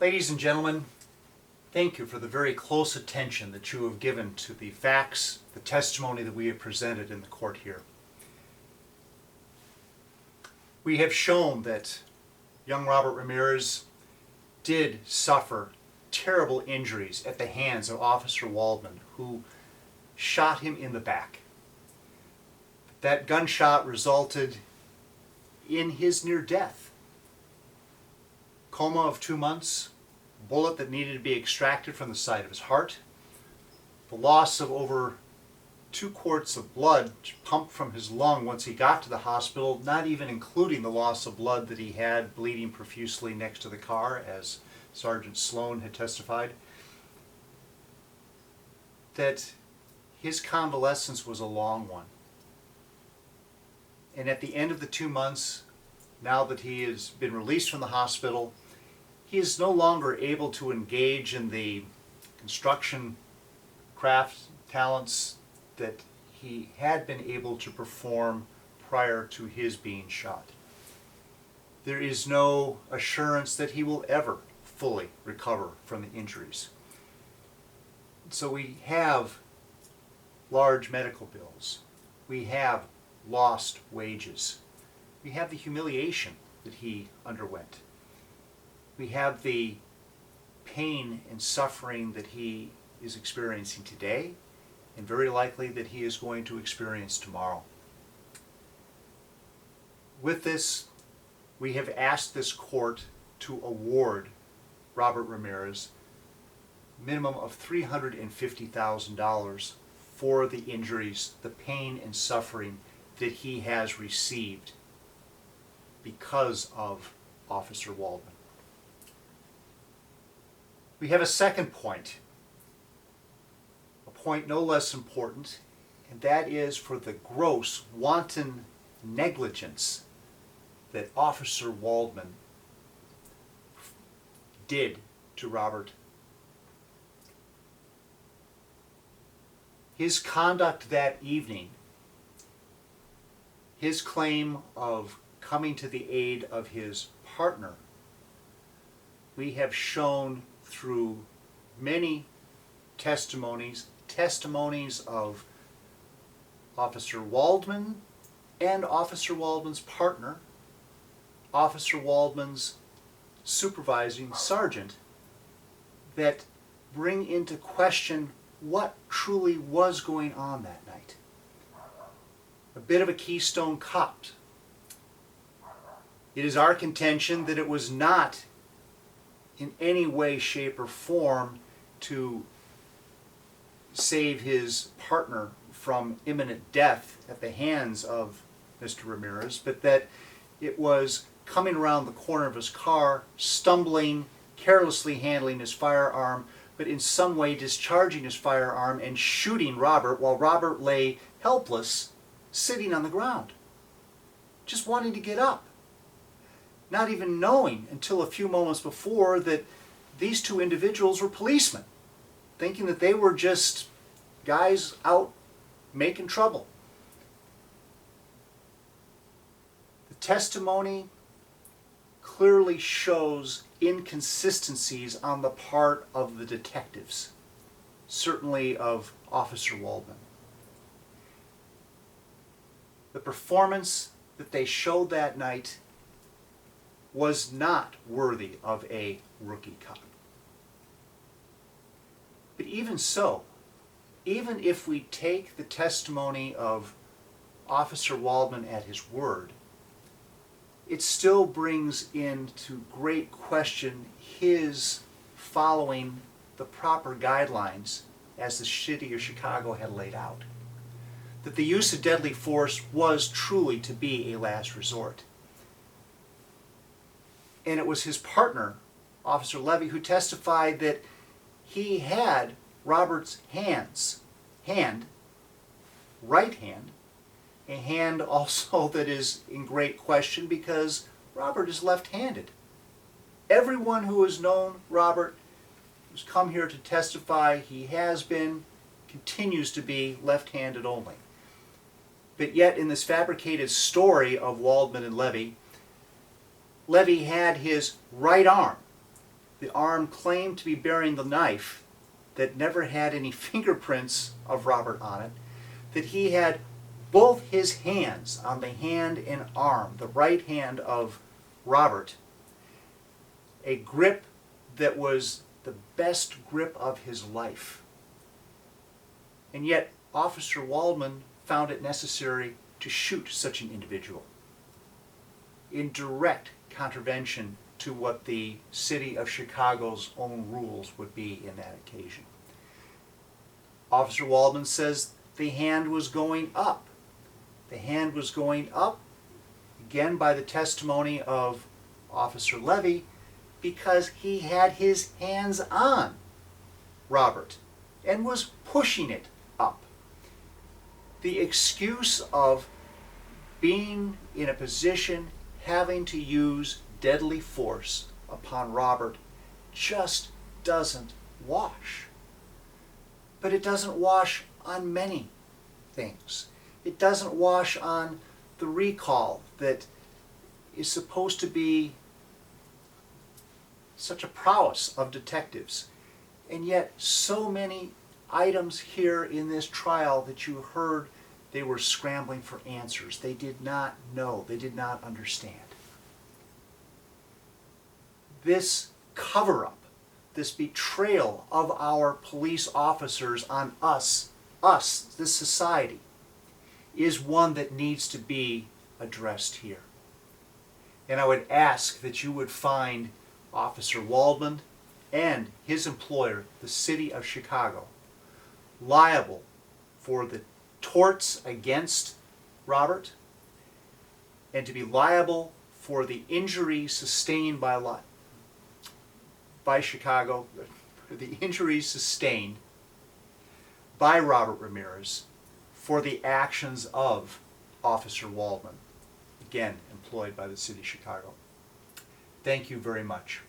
Ladies and gentlemen, thank you for the very close attention that you have given to the facts, the testimony that we have presented in the court here. We have shown that young Robert Ramirez did suffer terrible injuries at the hands of Officer Waldman, who shot him in the back. That gunshot resulted in his near death. Coma of 2 months, bullet that needed to be extracted from the side of his heart, the loss of over 2 quarts of blood pumped from his lung once he got to the hospital, not even including the loss of blood that he had bleeding profusely next to the car, as Sergeant Sloan had testified. That his convalescence was a long one. And at the end of the 2 months, now that he has been released from the hospital, he is no longer able to engage in the construction craft talents that he had been able to perform prior to his being shot. There is no assurance that he will ever fully recover from the injuries. So we have large medical bills. We have lost wages. We have the humiliation that he underwent. We have the pain and suffering that he is experiencing today, and very likely that he is going to experience tomorrow. With this, we have asked this court to award Robert Ramirez a minimum of $350,000 for the injuries, the pain and suffering that he has received because of Officer Waldman. We have a second point, a point no less important, and that is for the gross, wanton negligence that Officer Waldman did to Robert. His conduct that evening, his claim of coming to the aid of his partner, we have shown through many testimonies of Officer Waldman and Officer Waldman's partner, Officer Waldman's supervising sergeant, that bring into question what truly was going on that night. A bit of a Keystone Cop. It is our contention that it was not in any way, shape, or form to save his partner from imminent death at the hands of Mr. Ramirez, but that it was coming around the corner of his car, stumbling, carelessly handling his firearm, but in some way discharging his firearm and shooting Robert while Robert lay helpless, sitting on the ground, just wanting to get up. Not even knowing until a few moments before that these two individuals were policemen, thinking that they were just guys out making trouble. The testimony clearly shows inconsistencies on the part of the detectives, certainly of Officer Waldman. The performance that they showed that night was not worthy of a rookie cop. But even so, even if we take the testimony of Officer Waldman at his word, it still brings into great question his following the proper guidelines as the city of Chicago had laid out. That the use of deadly force was truly to be a last resort. And it was his partner, Officer Levy, who testified that he had Robert's right hand, a hand also that is in great question because Robert is left-handed. Everyone who has known Robert, who's come here to testify, he has been, continues to be left-handed only. But yet in this fabricated story of Waldman and Levy, Levy had his right arm the arm claimed to be bearing the knife that never had any fingerprints of Robert on it, that he had both his hands on the hand and arm, the right hand of Robert, a grip that was the best grip of his life. And yet, Officer Waldman found it necessary to shoot such an individual in direct contravention to what the city of Chicago's own rules would be in that occasion. Officer Waldman says the hand was going up. The hand was going up, again by the testimony of Officer Levy, because he had his hands on Robert and was pushing it up. The excuse of being in a position having to use deadly force upon Robert just doesn't wash. But it doesn't wash on many things. It doesn't wash on the recall that is supposed to be such a prowess of detectives. And yet so many items here in this trial that you heard, they were scrambling for answers. They did not know. They did not understand. This cover-up, this betrayal of our police officers on us, this society, is one that needs to be addressed here. And I would ask that you would find Officer Waldman and his employer, the city of Chicago, liable for the torts against Robert and to be liable for the injuries sustained by Chicago, the injuries sustained by Robert Ramirez for the actions of Officer Waldman, again employed by the city of Chicago. Thank you very much.